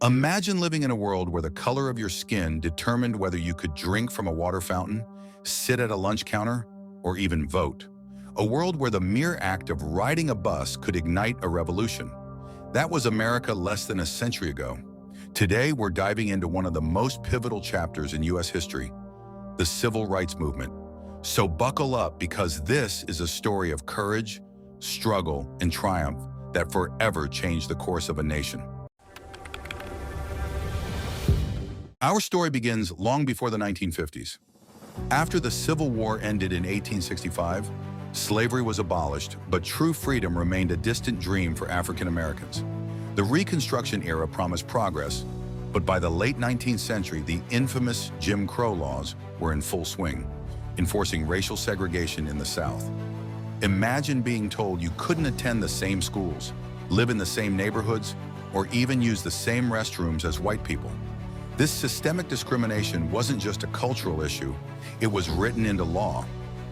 Imagine living in a world where the color of your skin determined whether you could drink from a water fountain, sit at a lunch counter, or even vote. A world where the mere act of riding a bus could ignite a revolution. That was America less than a century ago. Today, we're diving into one of the most pivotal chapters in U.S. history, the Civil Rights Movement. So buckle up, because this is a story of courage, struggle, and triumph that forever changed the course of a nation. Our story begins long before the 1950s. After the Civil War ended in 1865, slavery was abolished, but true freedom remained a distant dream for African Americans. The Reconstruction era promised progress, but by the late 19th century, the infamous Jim Crow laws were in full swing, enforcing racial segregation in the South. Imagine being told you couldn't attend the same schools, live in the same neighborhoods, or even use the same restrooms as white people. This systemic discrimination wasn't just a cultural issue, it was written into law.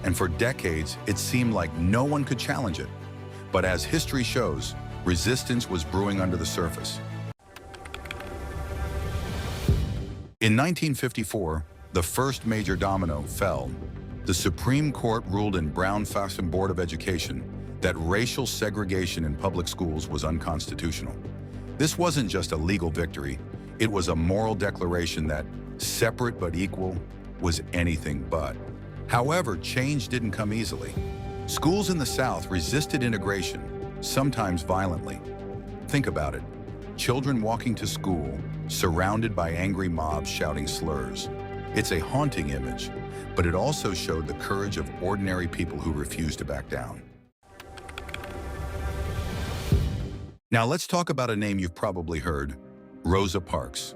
And for decades, it seemed like no one could challenge it. But as history shows, resistance was brewing under the surface. In 1954, the first major domino fell. The Supreme Court ruled in Brown-Faxon Board of Education that racial segregation in public schools was unconstitutional. This wasn't just a legal victory, it was a moral declaration that separate but equal was anything but. However, change didn't come easily. Schools in the South resisted integration, sometimes violently. Think about it. Children walking to school, surrounded by angry mobs shouting slurs. It's a haunting image, but it also showed the courage of ordinary people who refused to back down. Now let's talk about a name you've probably heard, Rosa Parks.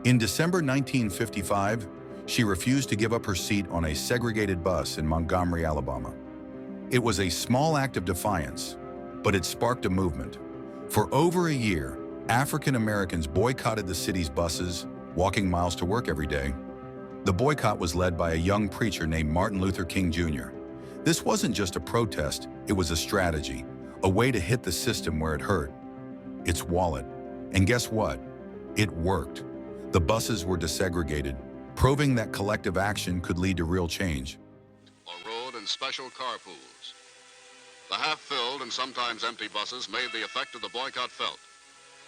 In December 1955, she refused to give up her seat on a segregated bus in Montgomery, Alabama. It was a small act of defiance, but it sparked a movement. For over a year, African Americans boycotted the city's buses, walking miles to work every day. The boycott was led by a young preacher named Martin Luther King Jr. This wasn't just a protest, it was a strategy, a way to hit the system where it hurt, its wallet. And guess what? It worked. The buses were desegregated, proving that collective action could lead to real change. Or rode in special carpools. The half-filled and sometimes empty buses made the effect of the boycott felt.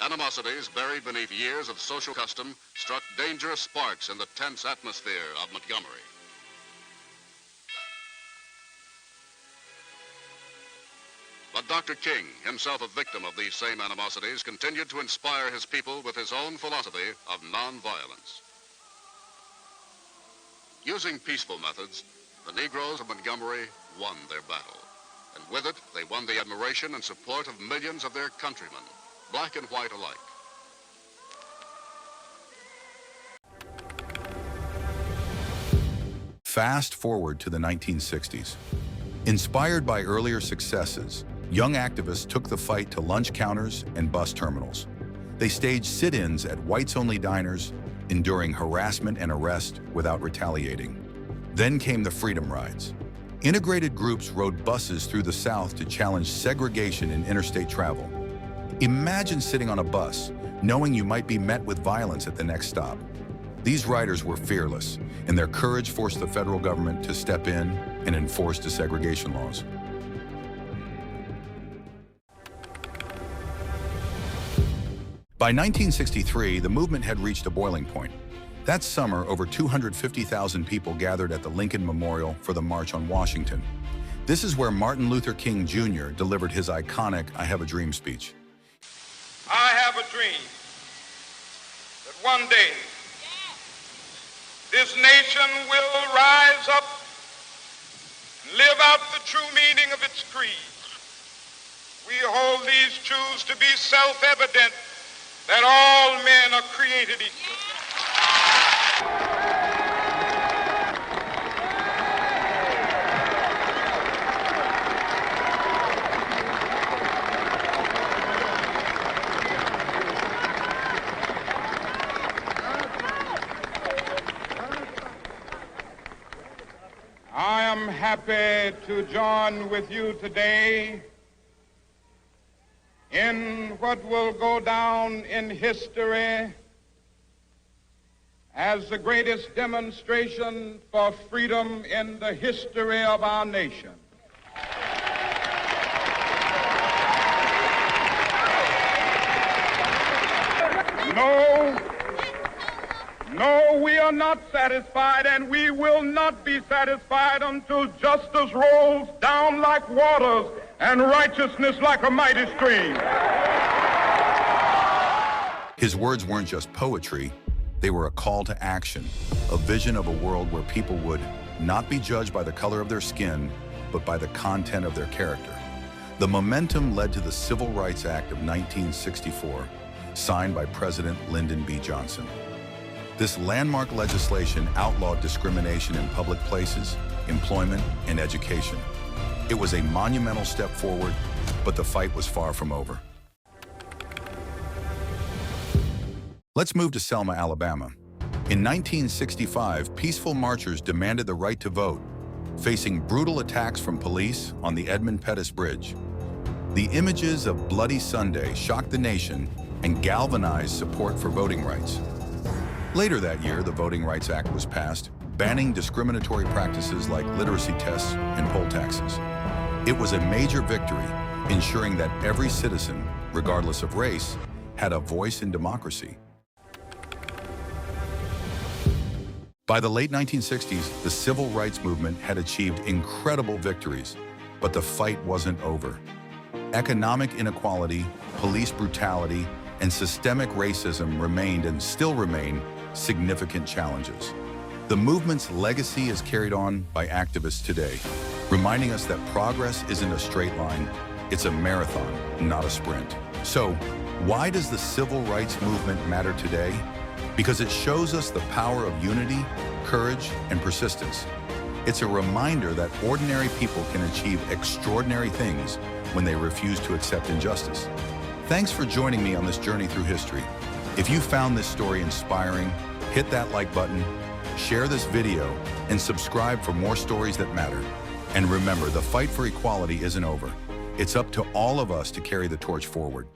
Animosities buried beneath years of social custom struck dangerous sparks in the tense atmosphere of Montgomery. But Dr. King, himself a victim of these same animosities, continued to inspire his people with his own philosophy of nonviolence. Using peaceful methods, the Negroes of Montgomery won their battle. And with it, they won the admiration and support of millions of their countrymen, black and white alike. Fast forward to the 1960s. Inspired by earlier successes, young activists took the fight to lunch counters and bus terminals. They staged sit-ins at whites-only diners, enduring harassment and arrest without retaliating. Then came the Freedom Rides. Integrated groups rode buses through the South to challenge segregation in interstate travel. Imagine sitting on a bus, knowing you might be met with violence at the next stop. These riders were fearless, and their courage forced the federal government to step in and enforce desegregation laws. By 1963, the movement had reached a boiling point. That summer, over 250,000 people gathered at the Lincoln Memorial for the March on Washington. This is where Martin Luther King Jr. delivered his iconic "I Have a Dream" speech. I have a dream that one day this nation will rise up and live out the true meaning of its creed. We hold these truths to be self-evident, that all men are created equal. I am happy to join with you today in what will go down in history as the greatest demonstration for freedom in the history of our nation. No, we are not satisfied, and we will not be satisfied until justice rolls down like waters and righteousness like a mighty stream. His words weren't just poetry, they were a call to action, a vision of a world where people would not be judged by the color of their skin, but by the content of their character. The momentum led to the Civil Rights Act of 1964, signed by President Lyndon B. Johnson. This landmark legislation outlawed discrimination in public places, employment, and education. It was a monumental step forward, but the fight was far from over. Let's move to Selma, Alabama. In 1965, peaceful marchers demanded the right to vote, facing brutal attacks from police on the Edmund Pettus Bridge. The images of Bloody Sunday shocked the nation and galvanized support for voting rights. Later that year, the Voting Rights Act was passed, banning discriminatory practices like literacy tests and poll taxes. It was a major victory, ensuring that every citizen, regardless of race, had a voice in democracy. By the late 1960s, the civil rights movement had achieved incredible victories, but the fight wasn't over. Economic inequality, police brutality, and systemic racism remained and still remain significant challenges. The movement's legacy is carried on by activists today, reminding us that progress isn't a straight line, it's a marathon, not a sprint. So, why does the civil rights movement matter today? Because it shows us the power of unity, courage, and persistence. It's a reminder that ordinary people can achieve extraordinary things when they refuse to accept injustice. Thanks for joining me on this journey through history. If you found this story inspiring, hit that like button, share this video, and subscribe for more stories that matter. And remember, the fight for equality isn't over. It's up to all of us to carry the torch forward.